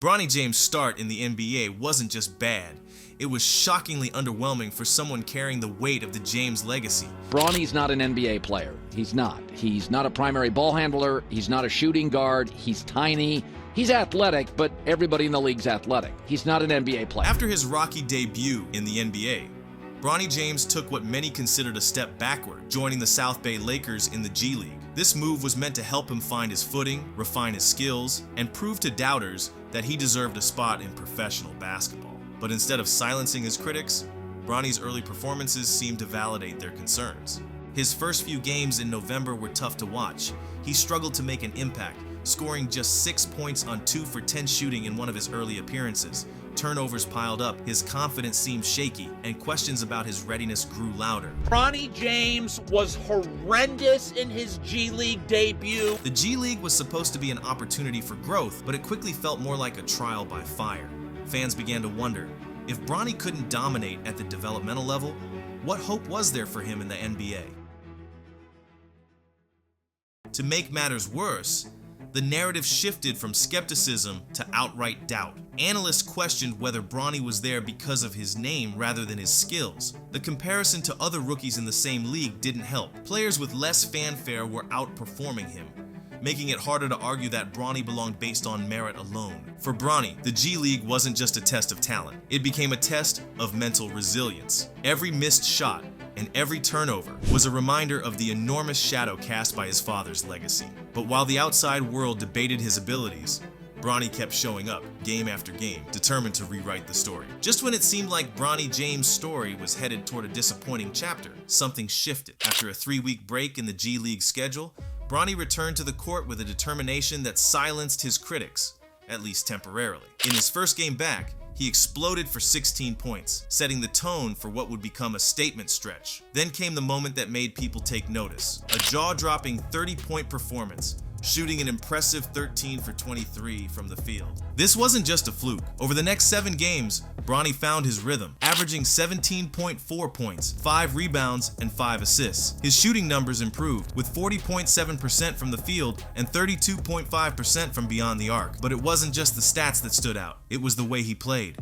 Bronny James' start in the NBA wasn't just bad, it was shockingly underwhelming for someone carrying the weight of the James legacy. Bronny's not an NBA player. He's not. He's not a primary ball handler. He's not a shooting guard. He's tiny. He's athletic, but everybody in the league's athletic. He's not an NBA player. After his rocky debut in the NBA, Bronny James took what many considered a step backward, joining the South Bay Lakers in the G League. This move was meant to help him find his footing, refine his skills, and prove to doubters that he deserved a spot in professional basketball. But instead of silencing his critics, Bronny's early performances seemed to validate their concerns. His first few games in November were tough to watch. He struggled to make an impact, scoring just 6 points on 2 for 10 shooting in one of his early appearances. Turnovers piled up, his confidence seemed shaky, and questions about his readiness grew louder. Bronny James was horrendous in his G League debut. The G League was supposed to be an opportunity for growth, but it quickly felt more like a trial by fire. Fans began to wonder, if Bronny couldn't dominate at the developmental level, what hope was there for him in the NBA? To make matters worse, the narrative shifted from skepticism to outright doubt. Analysts questioned whether Bronny was there because of his name rather than his skills. The comparison to other rookies in the same league didn't help. Players with less fanfare were outperforming him, making it harder to argue that Bronny belonged based on merit alone. For Bronny, the G League wasn't just a test of talent. It became a test of mental resilience. Every missed shot and every turnover was a reminder of the enormous shadow cast by his father's legacy. But while the outside world debated his abilities, Bronny kept showing up, game after game, determined to rewrite the story. Just when it seemed like Bronny James' story was headed toward a disappointing chapter, something shifted. After a 3-week break in the G League schedule, Bronny returned to the court with a determination that silenced his critics, at least temporarily. In his first game back, he exploded for 16 points, setting the tone for what would become a statement stretch. Then came the moment that made people take notice. A jaw-dropping 30-point performance, shooting an impressive 13 for 23 from the field. This wasn't just a fluke. Over the next 7 games, Bronny found his rhythm, averaging 17.4 points, 5 rebounds, and 5 assists. His shooting numbers improved, with 40.7% from the field and 32.5% from beyond the arc. But it wasn't just the stats that stood out, it was the way he played.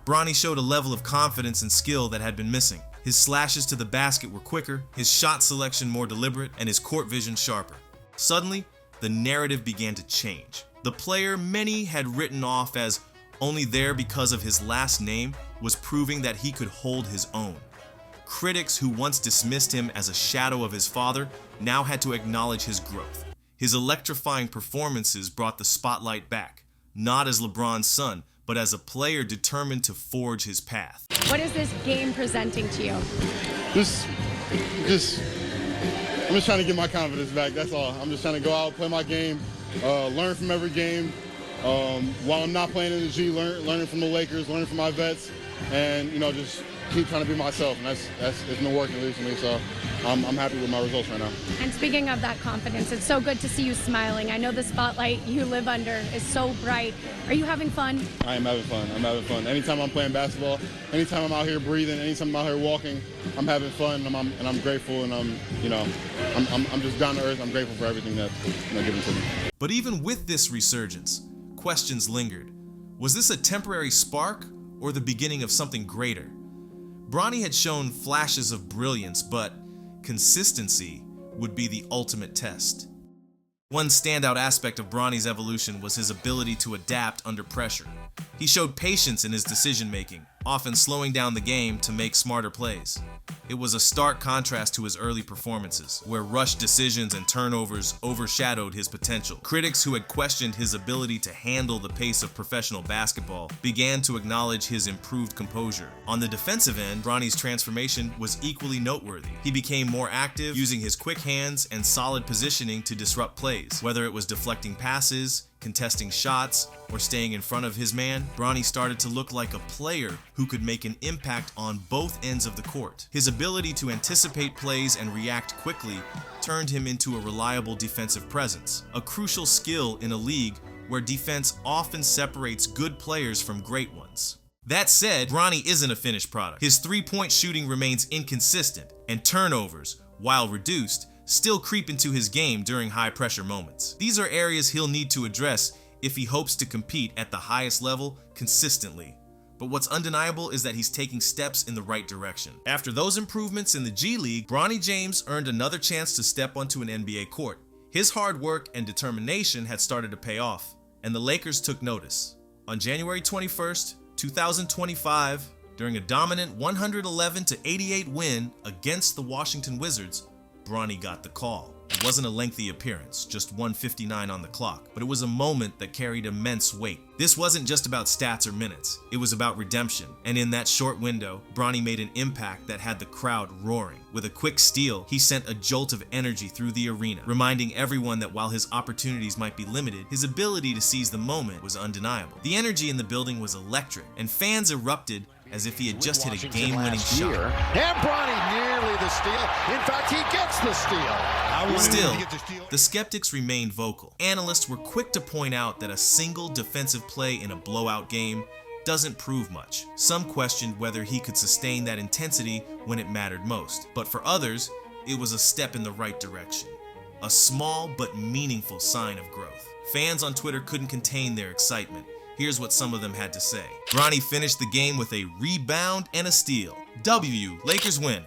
Bronny showed a level of confidence and skill that had been missing. His slashes to the basket were quicker, his shot selection more deliberate, and his court vision sharper. Suddenly, the narrative began to change. The player many had written off as only there because of his last name was proving that he could hold his own. Critics who once dismissed him as a shadow of his father now had to acknowledge his growth. His electrifying performances brought the spotlight back, not as LeBron's son, but as a player determined to forge his path. What is this game presenting to you? I'm just trying to get my confidence back, that's all. I'm just trying to go out, play my game, learn from every game. While I'm not playing in the G, learning from the Lakers, learning from my vets, and just keep trying to be myself. And it's been working recently, so I'm happy with my results right now. And speaking of that confidence, it's so good to see you smiling. I know the spotlight you live under is so bright. Are you having fun? I am having fun. I'm having fun. Anytime I'm playing basketball, anytime I'm out here breathing, anytime I'm out here walking, I'm having fun, and I'm grateful, and I'm just down to earth. I'm grateful for everything that's given to me. But even with this resurgence, questions lingered. Was this a temporary spark or the beginning of something greater? Bronny had shown flashes of brilliance, but consistency would be the ultimate test. One standout aspect of Bronny's evolution was his ability to adapt under pressure. He showed patience in his decision-making, often slowing down the game to make smarter plays. It was a stark contrast to his early performances, where rushed decisions and turnovers overshadowed his potential. Critics who had questioned his ability to handle the pace of professional basketball began to acknowledge his improved composure. On the defensive end, Bronny's transformation was equally noteworthy. He became more active, using his quick hands and solid positioning to disrupt plays. Whether it was deflecting passes, contesting shots, or staying in front of his man, Bronny started to look like a player who could make an impact on both ends of the court. His ability to anticipate plays and react quickly turned him into a reliable defensive presence, a crucial skill in a league where defense often separates good players from great ones. That said, Bronny isn't a finished product. His three-point shooting remains inconsistent, and turnovers, while reduced, still creep into his game during high-pressure moments. These are areas he'll need to address if he hopes to compete at the highest level consistently. But what's undeniable is that he's taking steps in the right direction. After those improvements in the G League, Bronny James earned another chance to step onto an NBA court. His hard work and determination had started to pay off, and the Lakers took notice. On January 21st, 2025, during a dominant 111-88 win against the Washington Wizards, Bronny got the call. It wasn't a lengthy appearance, just 1:59 on the clock, but it was a moment that carried immense weight. This wasn't just about stats or minutes, it was about redemption, and in that short window, Bronny made an impact that had the crowd roaring. With a quick steal, he sent a jolt of energy through the arena, reminding everyone that while his opportunities might be limited, his ability to seize the moment was undeniable. The energy in the building was electric, and fans erupted as if he had just hit a game-winning shot. And Bronny nearly the steal. In fact, he gets the steal. Still, the skeptics remained vocal. Analysts were quick to point out that a single defensive play in a blowout game doesn't prove much. Some questioned whether he could sustain that intensity when it mattered most. But for others, it was a step in the right direction. A small but meaningful sign of growth. Fans on Twitter couldn't contain their excitement. Here's what some of them had to say. Bronny finished the game with a rebound and a steal. W, Lakers win.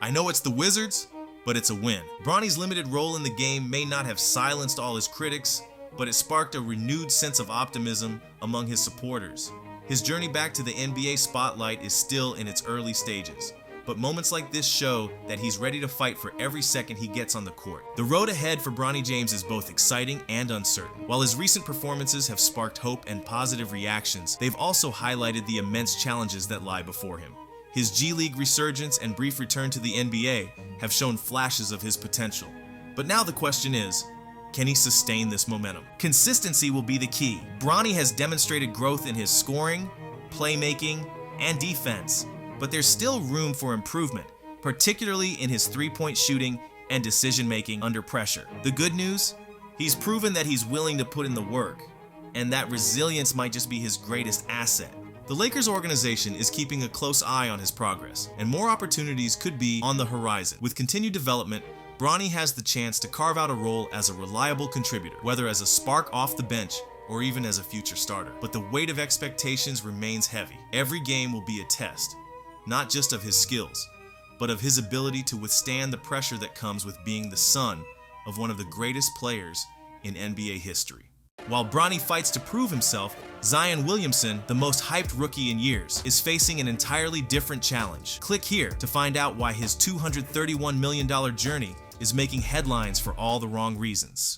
I know it's the Wizards, but it's a win. Bronny's limited role in the game may not have silenced all his critics, but it sparked a renewed sense of optimism among his supporters. His journey back to the NBA spotlight is still in its early stages, but moments like this show that he's ready to fight for every second he gets on the court. The road ahead for Bronny James is both exciting and uncertain. While his recent performances have sparked hope and positive reactions, they've also highlighted the immense challenges that lie before him. His G League resurgence and brief return to the NBA have shown flashes of his potential. But now the question is, can he sustain this momentum? Consistency will be the key. Bronny has demonstrated growth in his scoring, playmaking, and defense, but there's still room for improvement, particularly in his three-point shooting and decision-making under pressure. The good news? He's proven that he's willing to put in the work, and that resilience might just be his greatest asset. The Lakers organization is keeping a close eye on his progress, and more opportunities could be on the horizon. With continued development, Bronny has the chance to carve out a role as a reliable contributor, whether as a spark off the bench or even as a future starter. But the weight of expectations remains heavy. Every game will be a test, not just of his skills, but of his ability to withstand the pressure that comes with being the son of one of the greatest players in NBA history. While Bronny fights to prove himself, Zion Williamson, the most hyped rookie in years, is facing an entirely different challenge. Click here to find out why his $231 million journey is making headlines for all the wrong reasons.